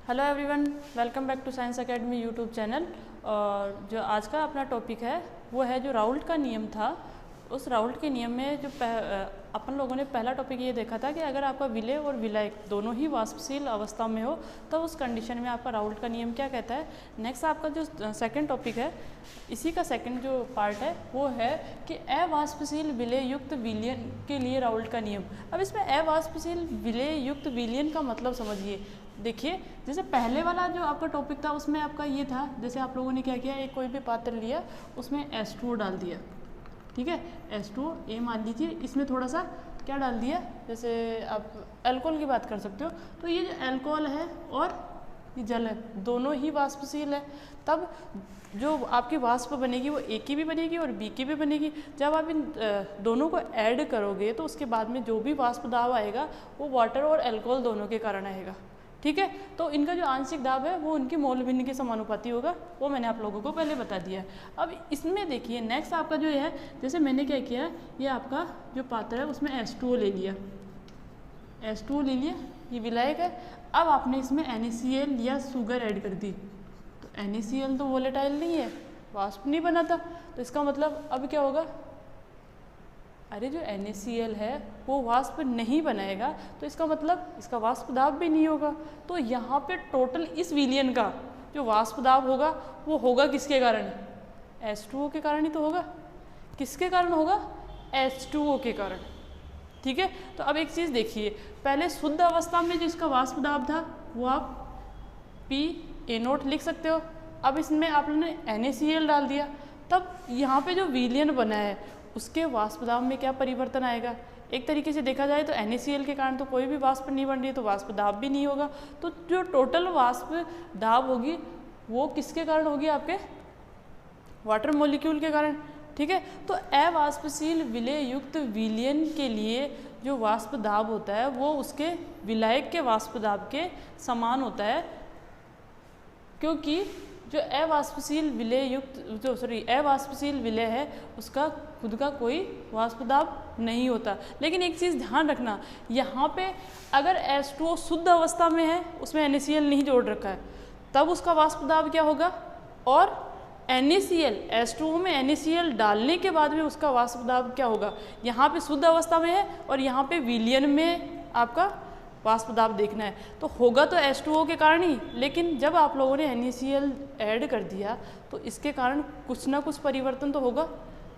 Hello everyone, welcome back to science academy YouTube channel. और जो आज का अपना टॉपिक है वो है जो राउल्ट का नियम था। उस राउल्ट के नियम में जो अपन लोगों ने पहला टॉपिक ये देखा था कि अगर आपका विलेय और विलायक दोनों ही वाष्पशील अवस्था में हो तो उस कंडीशन में आपका राउल्ट का नियम क्या कहता है। नेक्स्ट आपका जो सेकंड टॉपिक है, इसी का सेकंड जो पार्ट है वो है कि अवाष्पशील विलेय युक्त विलयन के लिए राउल्ट का नियम। अब इसमें अवाष्पशील विलेय युक्त विलयन का मतलब समझिए। देखिए, जैसे पहले वाला जो आपका टॉपिक था उसमें आपका ये था, जैसे आप लोगों ने क्या किया, एक कोई भी पात्र लिया उसमें H2O डाल दिया, ठीक है, H2O मान लीजिए, इसमें थोड़ा सा क्या डाल दिया, जैसे आप अल्कोहल की बात कर सकते हो। तो ये जो अल्कोहल है और ये जल है दोनों ही वाष्पशील है, तब जो आपकी वाष्प बनेगी वो A की भी बनेगी और B की भी बनेगी। जब आप इन दोनों को ऐड करोगे तो उसके बाद में जो भी वाष्प दाब आएगा वो वाटर और अल्कोहल दोनों के कारण आएगा, ठीक है। तो इनका जो आंशिक दाब है वो उनकी मोल भिन्न के समानुपाती होगा, वो मैंने आप लोगों को पहले बता दिया है। अब इसमें देखिए नेक्स्ट आपका जो है, जैसे मैंने क्या किया, ये आपका जो पात्र है उसमें H2O ले लिया, H2O ले लिया, ये विलायक है। अब आपने इसमें NaCl या शुगर ऐड कर दी, तो NaCl तो वोलेटाइल नहीं है, वाष्प नहीं बना था, तो इसका मतलब अब क्या होगा, अरे जो NaCl है वो वाष्प नहीं बनाएगा, तो इसका मतलब इसका वाष्प दाब भी नहीं होगा। तो यहाँ पे टोटल इस विलयन का जो वाष्प दाब होगा वो होगा किसके कारण, H2O के कारण ही तो होगा। किसके कारण होगा, H2O के कारण, ठीक है। तो अब एक चीज़ देखिए, पहले शुद्ध अवस्था में जो इसका वाष्प दाब था वो आप PaO लिख सकते हो। अब इसमें आपने NaCl डाल दिया, तब यहाँ पे जो विलयन बना है उसके वाष्प दाब में क्या परिवर्तन आएगा। एक तरीके से देखा जाए तो NaCl के कारण तो कोई भी वाष्प नहीं बन रही है, तो वाष्प दाब भी नहीं होगा। तो जो टोटल वाष्प दाब होगी वो किसके कारण होगी, आपके वाटर मॉलिक्यूल के कारण, ठीक है। तो अवाष्पशील विलेय युक्त विलयन के लिए जो वाष्प दाब होता है वो उसके विलायक के वाष्प दाब के समान होता है, क्योंकि जो अवाष्पशील विलेय युक्त अवाष्पशील विलेय है उसका खुद का कोई वाष्प दाब नहीं होता। लेकिन एक चीज़ ध्यान रखना, यहाँ पे अगर H2O शुद्ध अवस्था में है, उसमें NaCl नहीं जोड़ रखा है, तब उसका वाष्प दाब क्या होगा, और NaCl H2O में NaCl डालने के बाद में उसका वाष्प दाब क्या होगा। यहाँ पे शुद्ध अवस्था में है और यहाँ पे विलयन में आपका वाष्प दाब देखना है, तो होगा तो H2O के कारण ही, लेकिन जब आप लोगों ने NaCl ऐड कर दिया तो इसके कारण कुछ ना कुछ परिवर्तन तो होगा,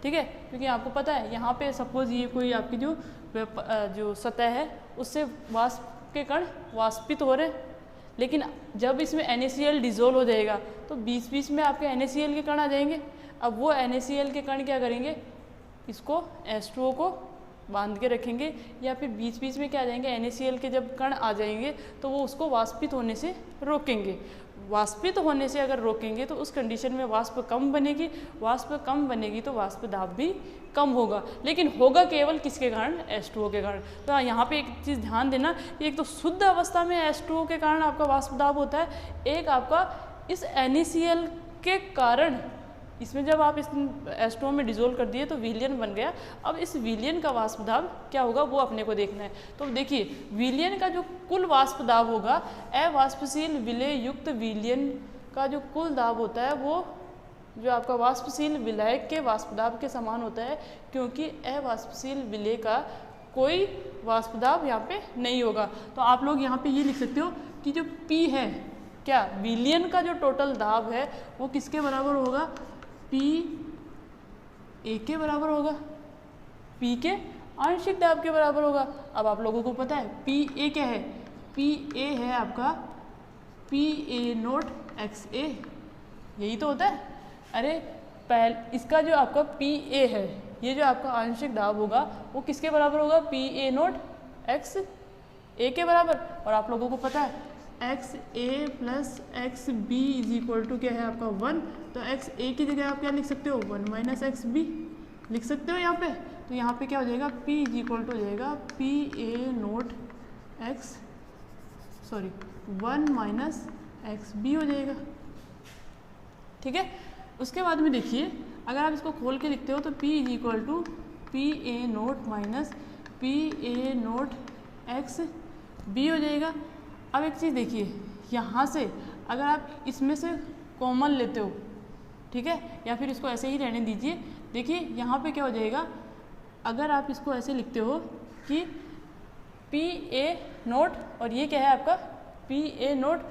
ठीक है। क्योंकि आपको पता है यहाँ पे सपोज ये कोई आपकी जो सतह है उससे वाष्प के कण वाष्पित हो रहे हैं, लेकिन जब इसमें NaCl डिजोल्व हो जाएगा तो बीच बीच में आपके NaCl के कण आ जाएंगे। अब वो NaCl के कण क्या करेंगे, इसको H2O को बांध के रखेंगे, या फिर बीच बीच में क्या आ जाएंगे, NaCl के जब कण आ जाएंगे तो वो उसको वाष्पित होने से रोकेंगे। वाष्पित होने से अगर रोकेंगे तो उस कंडीशन में वाष्प कम बनेगी, वाष्प कम बनेगी तो वाष्प दाब भी कम होगा, लेकिन होगा केवल किसके कारण, H2O के कारण। तो यहाँ पे एक चीज़ ध्यान देना, एक तो शुद्ध अवस्था में H2O के कारण आपका वाष्प दाब होता है, एक आपका इस NaCl के कारण, इसमें जब आप इस H2O में डिजोल्व कर दिए तो विलयन बन गया। अब इस विलयन का वाष्प दाब क्या होगा वो अपने को देखना है। तो देखिए, विलयन का जो कुल वाष्प दाब होगा, अवाष्पशील विलेय युक्त विलयन का जो कुल दाब होता है वो जो आपका वाष्पशील विलायक के वाष्प दाब के समान होता है, क्योंकि अवाष्पशील विलेय का कोई वाष्प दाब यहाँ पे नहीं होगा। तो आप लोग यहाँ पे ये लिख सकते हो कि जो P है, क्या विलयन का जो टोटल दाब है वो किसके बराबर होगा, PA के बराबर होगा, P के आंशिक दाब के बराबर होगा। अब आप लोगों को पता है PA क्या है, PA है आपका PaO XA, यही तो होता है। अरे इसका जो आपका PA है, ये जो आपका आंशिक दाब होगा वो किसके बराबर होगा, PaO XA के बराबर। और आप लोगों को पता है XA plus XB is equal to क्या है आपका 1, तो XA की जगह आप क्या लिख सकते हो, 1 माइनस XB लिख सकते हो यहाँ पे। तो यहाँ पे क्या हो जाएगा, P इज इक्वल टू हो जाएगा PaO 1 माइनस XB हो जाएगा, ठीक है। उसके बाद में देखिए, अगर आप इसको खोल के लिखते हो तो P is equal to PaO minus PaO XB हो जाएगा। अब एक चीज़ देखिए, यहाँ से अगर आप इसमें से कॉमन लेते हो, ठीक है, या फिर इसको ऐसे ही रहने दीजिए। देखिए यहाँ पे क्या हो जाएगा, अगर आप इसको ऐसे लिखते हो कि पी ए नोट और ये क्या है आपका पी ए नोट,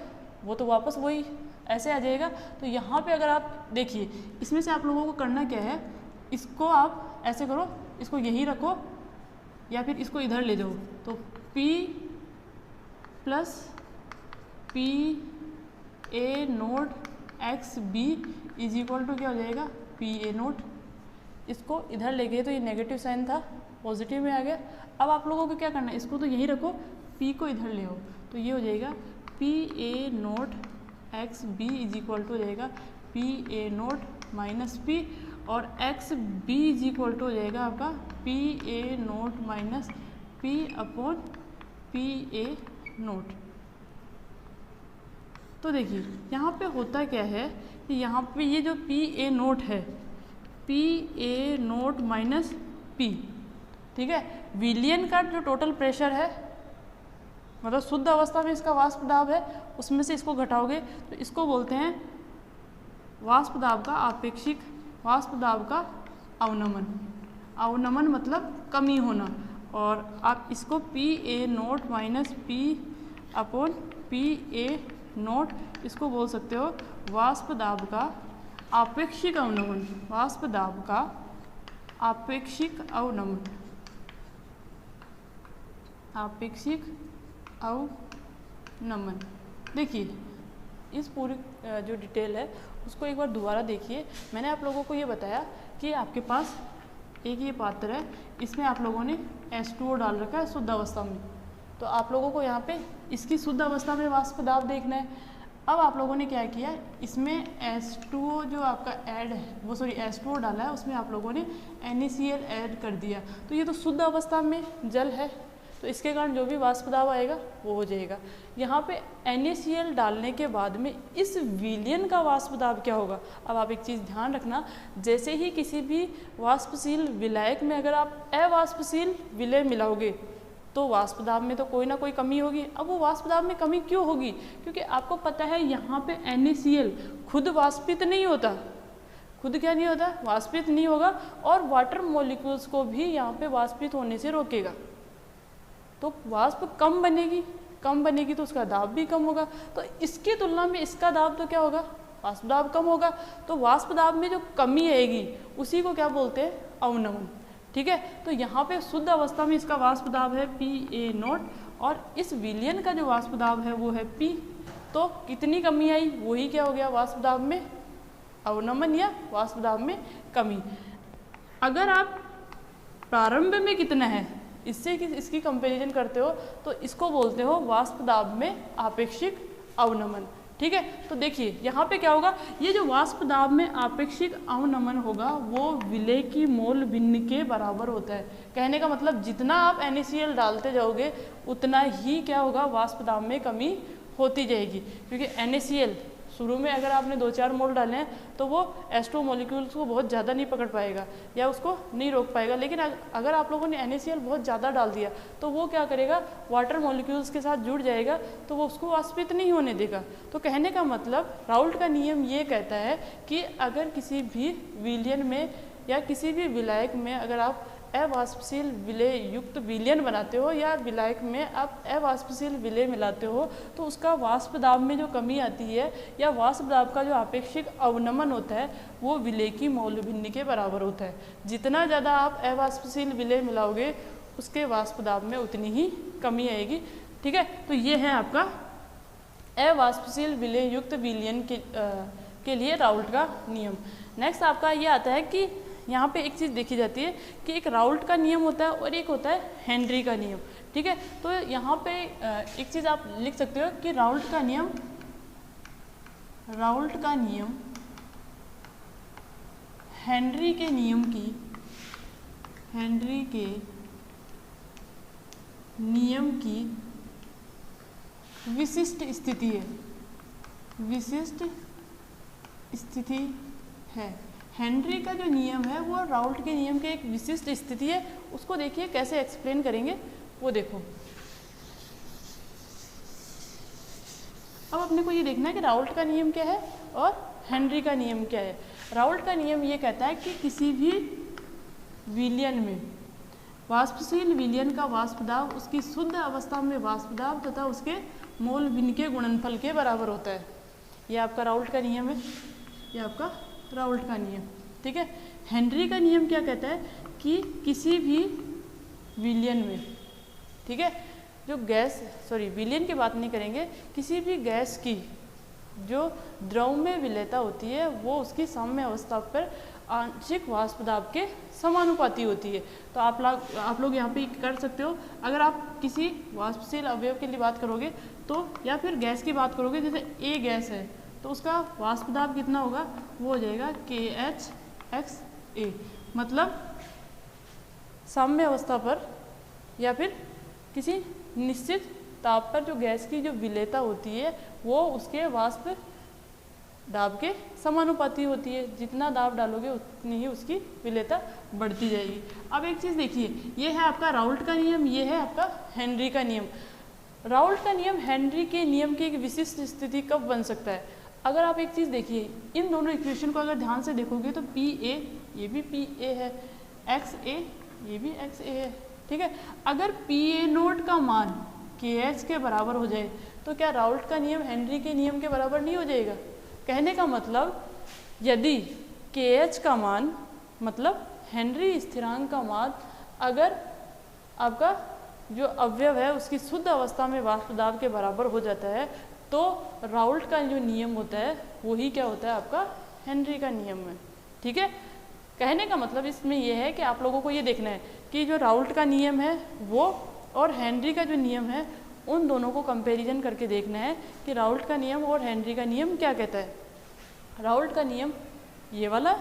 वो तो वापस वही ऐसे आ जाएगा। तो यहाँ पे अगर आप देखिए, इसमें से आप लोगों को करना क्या है, इसको आप ऐसे करो, इसको यहीं रखो या फिर इसको इधर ले जाओ। तो P plus P A naught x B is equal to क्या हो जाएगा, पी ए नोट। इसको इधर ले गए तो ये नेगेटिव साइन था, पॉजिटिव में आ गया। अब आप लोगों को क्या करना है, इसको तो यहीं रखो, P को इधर ले आओ, तो ये हो जाएगा P A naught x B is equal to हो जाएगा P A naught minus P, और x B is equal to हो जाएगा आपका P A naught minus P upon P A naught. तो देखिए यहाँ पे होता क्या है कि यहाँ पे ये जो पी ए नोट है, P A naught minus P, ठीक है, विलियन का जो टोटल प्रेशर है, मतलब शुद्ध अवस्था में इसका वाष्प दाब है, उसमें से इसको घटाओगे तो इसको बोलते हैं वाष्प दाब का आपेक्षिक, वाष्प दाब का अवनमन। अवनमन मतलब कमी होना, और आप इसको P A naught minus P upon P A note, इसको बोल सकते हो वाष्प दाब का आपेक्षिक अवनमन, वाष्प दाब का आपेक्षिक अवनमन, आपेक्षिक अवनमन। देखिए इस पूरी जो डिटेल है उसको एक बार दोबारा देखिए। मैंने आप लोगों को ये बताया कि आपके पास एक ये पात्र है, इसमें आप लोगों ने H2O डाल रखा है शुद्ध अवस्था में, तो आप लोगों को यहाँ पे इसकी शुद्ध अवस्था में वाष्प दाब देखना है। अब आप लोगों ने क्या किया, इसमें H2O जो आपका ऐड है, वो सॉरी H2O डाला है, उसमें आप लोगों ने NaCl ऐड कर दिया, तो ये तो शुद्ध अवस्था में जल है, तो इसके कारण जो भी वाष्प दाब आएगा वो हो जाएगा। यहाँ पे NaCl डालने के बाद में इस विलयन का वाष्प दाब क्या होगा। अब आप एक चीज़ ध्यान रखना, जैसे ही किसी भी वाष्पशील विलायक में अगर आप अवाष्पशील विलय मिलाओगे तो वाष्प दाब में तो कोई ना कोई कमी होगी। अब वो वाष्प दाब में कमी क्यों होगी, क्योंकि आपको पता है यहाँ पे NaCl खुद वाष्पित नहीं होता, खुद क्या नहीं होता, वाष्पित नहीं होगा, और वाटर मॉलिक्यूल्स को भी यहाँ पे वाष्पित होने से रोकेगा, तो वाष्प कम बनेगी तो उसका दाब भी कम होगा। तो इसकी तुलना में इसका दाब तो क्या होगा, वाष्प दाब कम होगा। तो वाष्प दाब में जो कमी आएगी उसी को क्या बोलते हैं, अवनमन, ठीक है। तो यहाँ पे शुद्ध अवस्था में इसका वाष्प दाब है पी ए नोट, और इस विलयन का जो वाष्प दाब है वो है पी। तो कितनी कमी आई, वही क्या हो गया, वाष्प दाब में अवनमन या वाष्प दाब में कमी। अगर आप प्रारंभ में कितना है इससे इसकी कंपैरिजन करते हो तो इसको बोलते हो वाष्प दाब में आपेक्षिक अवनमन, ठीक है। तो देखिए यहाँ पे क्या होगा, ये जो वाष्प दाब में आपेक्षिक अवनमन होगा वो विलय की मोल भिन्न के बराबर होता है। कहने का मतलब जितना आप NaCl डालते जाओगे उतना ही क्या होगा, वाष्प दाब में कमी होती जाएगी, क्योंकि NaCl शुरू में अगर आपने 2-4 मोल डाले हैं तो वो H2O मॉलिक्यूल्स को बहुत ज़्यादा नहीं पकड़ पाएगा या उसको नहीं रोक पाएगा। लेकिन अगर आप लोगों ने NaCl बहुत ज़्यादा डाल दिया तो वो क्या करेगा, वाटर मॉलिक्यूल्स के साथ जुड़ जाएगा, तो वो उसको वाष्पित नहीं होने देगा। तो कहने का मतलब राउल्ट का नियम ये कहता है कि अगर किसी भी विलयन में या किसी भी विलायक में अगर आप अवाष्पशील विलय युक्त विलयन बनाते हो या विलायक में आप अवाष्पशील विलय मिलाते हो तो उसका वाष्प दाब में जो कमी आती है या वाष्प दाब का जो आपेक्षिक अवनमन होता है वो विलय की मौल भिन्न के बराबर होता है। जितना ज़्यादा आप अवाष्पशील विलय मिलाओगे उसके वाष्प दाब में उतनी ही कमी आएगी, ठीक है। तो ये है आपका अवाष्पशील विलय युक्त विलयन के लिए राउल्ट का नियम। नेक्स्ट आपका ये आता है कि यहाँ पे एक चीज़ देखी जाती है कि एक राउल्ट का नियम होता है और एक होता है हेनरी का नियम, ठीक है। तो यहाँ पे एक चीज़ आप लिख सकते हो कि राउल्ट का नियम हेनरी के नियम की विशिष्ट स्थिति है। हेनरी का जो नियम है वो राउल्ट के नियम की एक विशिष्ट स्थिति है। उसको देखिए कैसे एक्सप्लेन करेंगे वो देखो। अब अपने को ये देखना है कि राउल्ट का नियम क्या है और हेनरी का नियम क्या है। राउल्ट का नियम ये कहता है कि किसी भी विलयन में वाष्पशील विलयन का वाष्प दाब उसकी शुद्ध अवस्था में वाष्प दाब तथा उसके मोल भिन्न के गुणनफल के बराबर होता है। ये आपका राउल्ट का नियम है, ये आपका राउल्ट का नियम, ठीक है। हेनरी का नियम क्या कहता है कि किसी भी विलयन में, ठीक है, जो गैस विलयन की बात नहीं करेंगे, किसी भी गैस की जो द्रव में विलेयता होती है वो उसकी साम्य अवस्था पर आंशिक वाष्प दाब के समानुपाती होती है। तो आप लोग यहाँ पे कर सकते हो, अगर आप किसी वाष्पशील अवयव के लिए बात करोगे तो, या फिर गैस की बात करोगे, जैसे ए गैस है तो उसका वाष्प दाब कितना होगा, वो हो जाएगा KHXA, मतलब साम्य अवस्था पर या फिर किसी निश्चित ताप पर जो गैस की जो विलेयता होती है वो उसके वाष्प दाब के समानुपाती होती है। जितना दाब डालोगे उतनी ही उसकी विलेयता बढ़ती जाएगी। अब एक चीज़ देखिए, ये है आपका राउल्ट का नियम, ये है आपका हेनरी का नियम। राउल्ट का नियम हेनरी के नियम की एक विशिष्ट स्थिति कब बन सकता है। अगर आप एक चीज़ देखिए, इन दोनों इक्वेशन को अगर ध्यान से देखोगे तो PA ये भी PA है, XA ये भी XA है, ठीक है। अगर PA नोट का मान KH के बराबर हो जाए तो क्या राउल्ट का नियम हेनरी के नियम के बराबर नहीं हो जाएगा। कहने का मतलब यदि KH का मान मतलब हेनरी स्थिरांक का मान अगर आपका जो अवयव है उसकी शुद्ध अवस्था में वाष्प दाब के बराबर हो जाता है तो राउल्ट का जो नियम होता है वही क्या होता है, आपका हेनरी का नियम है, ठीक है। कहने का मतलब इसमें यह है कि आप लोगों को ये देखना है कि जो राउल्ट का नियम है वो और हेनरी का जो नियम है उन दोनों को कंपैरिजन करके देखना है कि राउल्ट का नियम और हेनरी का नियम क्या कहता है। राउल्ट का नियम ये वाला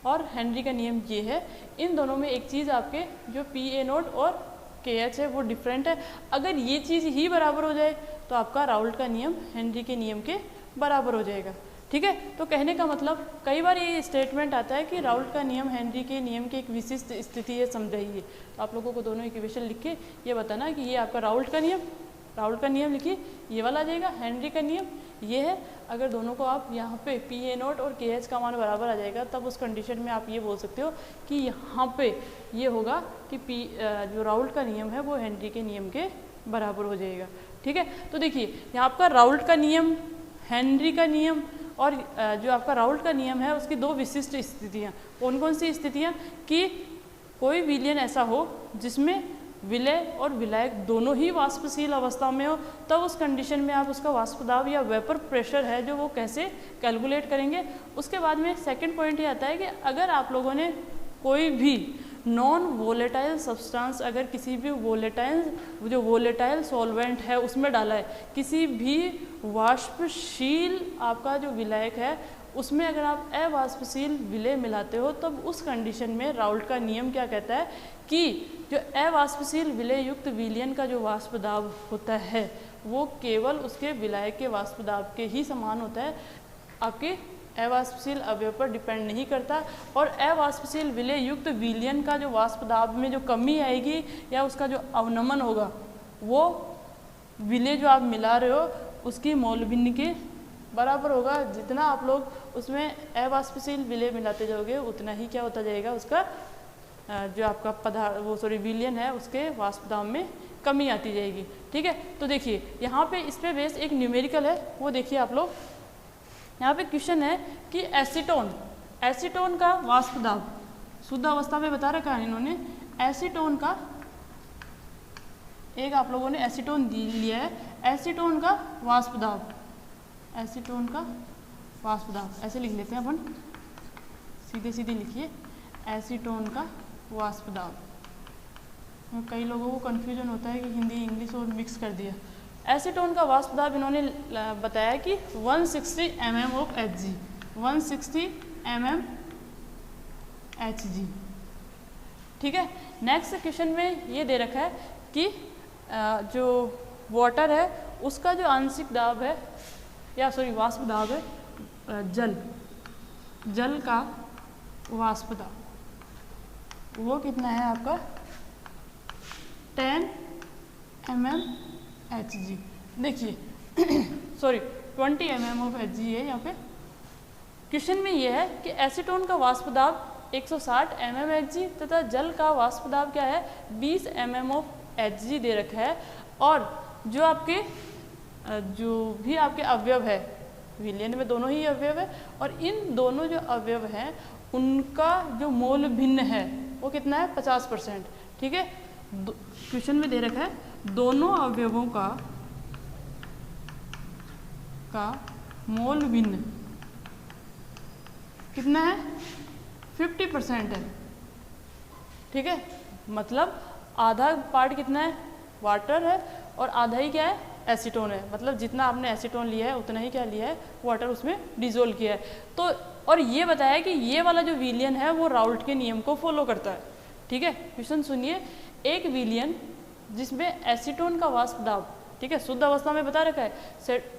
और हेनरी का नियम ये है। इन दोनों में एक चीज़ आपके जो PA नोट और KH है वो डिफरेंट है। अगर ये चीज़ ही बराबर हो जाए तो आपका राउल्ट का नियम हेनरी के नियम के बराबर हो जाएगा, ठीक है। तो कहने का मतलब कई बार ये स्टेटमेंट आता है कि राउल्ट का नियम हेनरी के नियम की एक विशिष्ट स्थिति है, समझाइए। तो आप लोगों को दोनों इक्वेशन लिख के ये बताना कि ये आपका राउल्ट का नियम लिखिए, ये वाला आ जाएगा। हेनरी का नियम ये है। अगर दोनों को आप यहाँ पे PA नोट और KH का मान बराबर आ जाएगा तब उस कंडीशन में आप ये बोल सकते हो कि यहाँ पे ये होगा कि जो राउल्ट का नियम है वो हेनरी के नियम के बराबर हो जाएगा, ठीक है। तो देखिए यहाँ आपका राउल्ट का नियम, हेनरी का नियम और जो आपका राउल्ट का नियम है उसकी दो विशिष्ट स्थितियाँ। कौन कौन सी स्थितियाँ कि कोई विलयन ऐसा हो जिसमें विलय और विलायक दोनों ही वाष्पशील अवस्था में हो, तब उस कंडीशन में आप उसका वाष्प दाब या वेपर प्रेशर है जो वो कैसे कैलकुलेट करेंगे। उसके बाद में सेकंड पॉइंट ये आता है कि अगर आप लोगों ने कोई भी नॉन वोलेटाइल सब्सटेंस अगर किसी भी वोलेटाइल सॉल्वेंट है उसमें डाला है, किसी भी वाष्पशील आपका जो विलायक है उसमें अगर आप अवाष्पशील विलय मिलाते हो तब उस कंडीशन में राउल्ट का नियम क्या कहता है कि जो अवाष्पशील विलय युक्त विलयन का जो वाष्प दाब होता है वो केवल उसके विलायक के वाष्प दाब के ही समान होता है, आपके अवाष्पशील अवयव पर डिपेंड नहीं करता। और अवाष्पशील विलय युक्त विलयन का जो वाष्प दाब में जो कमी आएगी या उसका जो अवनमन होगा वो विलय जो आप मिला रहे हो उसकी मोल भिन्न के बराबर होगा। जितना आप लोग उसमें अवाष्पशील विलय मिलाते जाओगे उतना ही क्या होता जाएगा, उसका जो आपका विलयन है उसके वाष्प दाब में कमी आती जाएगी, ठीक है। तो देखिए यहाँ पे इस पे बेस एक न्यूमेरिकल है, वो देखिए आप लोग। यहाँ पे क्वेश्चन है कि एसीटोन का वाष्प दाब शुद्ध अवस्था में बता रखा है इन्होंने। एसीटोन का एक आप लोगों ने एसीटोन लिया है, एसीटोन का वाष्प दाब, एसीटोन का वाष्प दाब ऐसे लिख लेते हैं अपन, सीधे सीधे लिखिए एसीटोन का वाष्प दाब। कई लोगों को कन्फ्यूजन होता है कि हिंदी इंग्लिश और मिक्स कर दिया। एसीटोन का वाष्प दाब इन्होंने बताया कि 160 mm of Hg, 160 mm Hg, ठीक है। नेक्स्ट क्वेश्चन में ये दे रखा है कि जो वाटर है उसका जो आंशिक दाब है वाष्प दाब है जल का वाष्प दाब वो कितना है आपका 10 mm Hg। देखिए सॉरी 20 mm ऑफ Hg है यहाँ पे। क्वेश्चन में ये है कि एसीटोन का वाष्प दाब 160 mm Hg तथा जल का वाष्प दाब क्या है 20 mm ऑफ Hg दे रखा है, और जो आपके जो भी आपके अवयव है विलयन में दोनों ही अवयव है, और इन दोनों जो अवयव हैं उनका जो मोल भिन्न है वो कितना है 50%। ठीक है, क्वेश्चन में दे रखा है दोनों अवयवों का मोल भिन्न कितना है 50% है। ठीक है, मतलब आधा पार्ट कितना है वाटर है और आधा ही क्या है एसीटोन है, मतलब जितना आपने एसीटोन लिया है उतना ही क्या लिया है वाटर उसमें डिजोल्व किया है। तो और ये बताया कि ये वाला जो विलियन है वो राउल्ट के नियम को फॉलो करता है। ठीक है, क्वेश्चन सुनिए, एक विलियन जिसमें एसीटोन का वाष्प दाब, ठीक है, शुद्ध अवस्था में बता रखा है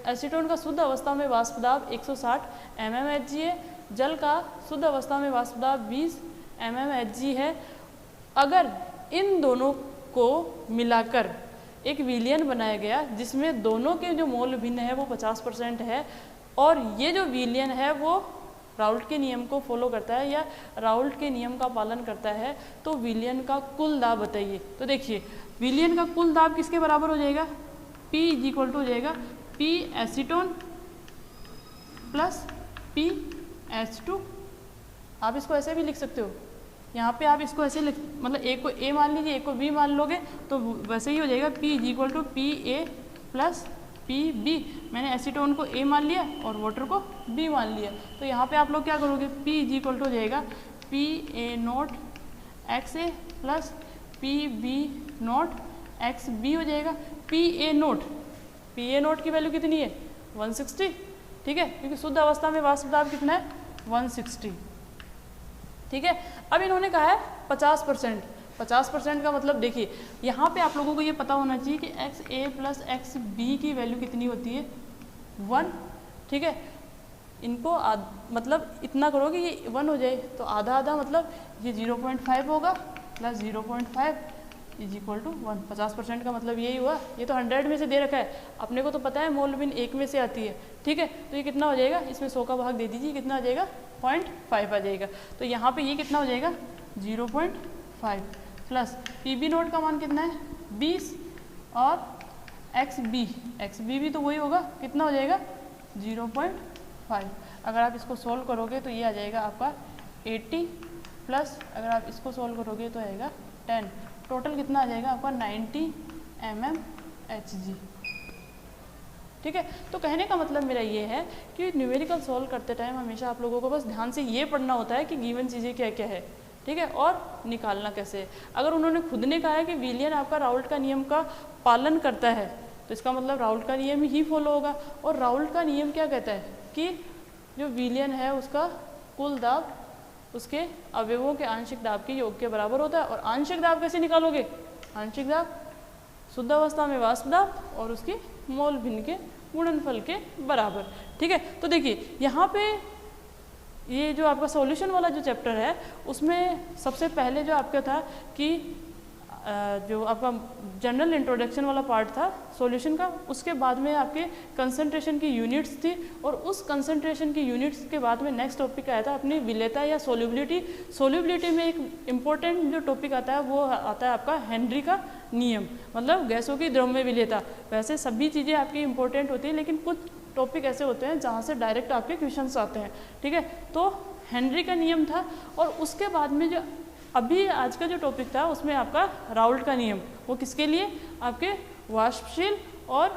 एसीटोन का शुद्ध अवस्था में वाष्प दाब 160 mm Hg है, जल का शुद्ध अवस्था में वाष्प दाब 20 mm Hg है। अगर इन दोनों को मिलाकर एक विलियन बनाया गया जिसमें दोनों के जो मोल भिन्न है वो 50% है, और ये जो विलियन है वो राउल्ट के नियम को फॉलो करता है या राउल्ट के नियम का पालन करता है, तो विलियन का कुल दाब बताइए। तो देखिए विलियन का कुल दाब किसके बराबर हो जाएगा, P इज इक्वल टू हो जाएगा P acetone plus P H2। आप इसको ऐसे भी लिख सकते हो, यहाँ पे आप इसको ऐसे लिख, मतलब एक को A मान लीजिए एक को B मान लोगे तो वैसे ही हो जाएगा P is equal to PA plus PB। मैंने एसीटोन को A मान लिया और वाटर को B मान लिया, तो यहाँ पे आप लोग क्या करोगे P इज इक्वल टू हो जाएगा PA note XA plus PB note XB हो जाएगा। PA नोट की वैल्यू कितनी है 160। ठीक है, क्योंकि शुद्ध अवस्था में वाष्प दाब कितना है 160। ठीक है, अब इन्होंने कहा है 50% का मतलब देखिए यहाँ पे आप लोगों को ये पता होना चाहिए कि XA प्लस XB की वैल्यू कितनी होती है 1। ठीक है, इनको मतलब इतना करोगे ये 1 हो जाए तो आधा आधा, मतलब ये 0.5 होगा प्लस 0.5 इज इक्वल टू 1। 50% का मतलब यही हुआ। ये तो 100 में से दे रखा है, अपने को तो पता है मोल भिन्न 1 में से आती है। ठीक है, तो ये कितना हो जाएगा, इसमें 100 का भाग दे दीजिए, कितना आ जाएगा 0.5 आ जाएगा। तो यहाँ पे ये कितना हो जाएगा 0.5 प्लस PB नोट का मान कितना है 20 और XB भी तो वही होगा, कितना हो जाएगा 0.5। अगर आप इसको सोल्व करोगे तो ये आ जाएगा आपका 80 प्लस अगर आप इसको सोल्व करोगे तो आएगा 10, टोटल कितना आ जाएगा आपका 90 mm Hg। ठीक है, तो कहने का मतलब मेरा ये है कि न्यूमेरिकल सॉल्व करते टाइम हमेशा आप लोगों को बस ध्यान से ये पढ़ना होता है कि गिवन चीज़ें क्या क्या है। ठीक है, और निकालना कैसे है। अगर उन्होंने खुद ने कहा है कि विलियन आपका राउल्ट का नियम का पालन करता है तो इसका मतलब राउल्ट का नियम ही फॉलो होगा। और राउल्ट का नियम क्या कहता है कि जो विलियन है उसका कुल दाब उसके अवयवों के आंशिक दाब के योग के बराबर होता है। और आंशिक दाब कैसे निकालोगे, आंशिक दाब शुद्ध अवस्था में वाष्प दाब और उसकी मोल भिन्न के गुणनफल के बराबर। ठीक है, तो देखिए यहाँ पे ये जो आपका सॉल्यूशन वाला जो चैप्टर है उसमें सबसे पहले जो आपका था कि जो आपका जनरल इंट्रोडक्शन वाला पार्ट था सॉल्यूशन का, उसके बाद में आपके कंसंट्रेशन की यूनिट्स थी और उस कंसंट्रेशन की यूनिट्स के बाद में नेक्स्ट टॉपिक आया था अपनी विलेयता या सोल्यूबिलिटी। सोल्यूबिलिटी में एक इम्पोर्टेंट जो टॉपिक आता है वो आता है आपका हेनरी का नियम, मतलब गैसों की द्रव्य विलेयता। वैसे सभी चीज़ें आपकी इंपॉर्टेंट होती हैं लेकिन कुछ टॉपिक ऐसे होते हैं जहाँ से डायरेक्ट आपके क्वेश्चंस आते हैं। ठीक है, तो हेनरी का नियम था और उसके बाद में जो अभी आज का जो टॉपिक था उसमें आपका राउल्ट का नियम, वो किसके लिए, आपके वाष्पशील और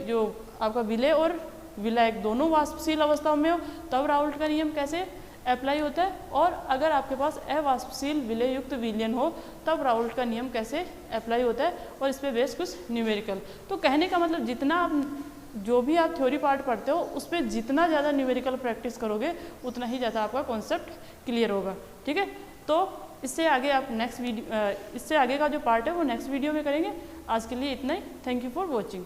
जो आपका विलेय और विलायक दोनों वाष्पशील अवस्थाओं में हो तब राउल्ट का नियम कैसे अप्लाई होता है, और अगर आपके पास अवाष्पशील विलेय युक्त विलयन हो तब राउल्ट का नियम कैसे अप्लाई होता है, और इस पर बेस्ड कुछ न्यूमेरिकल। तो कहने का मतलब जितना आप जो भी आप थ्योरी पार्ट पढ़ते हो उस पर जितना ज़्यादा न्यूमेरिकल प्रैक्टिस करोगे उतना ही ज़्यादा आपका कॉन्सेप्ट क्लियर होगा। ठीक है, तो इससे आगे आप इससे आगे का जो पार्ट है वो नेक्स्ट वीडियो में करेंगे। आज के लिए इतना ही। Thank you for watching.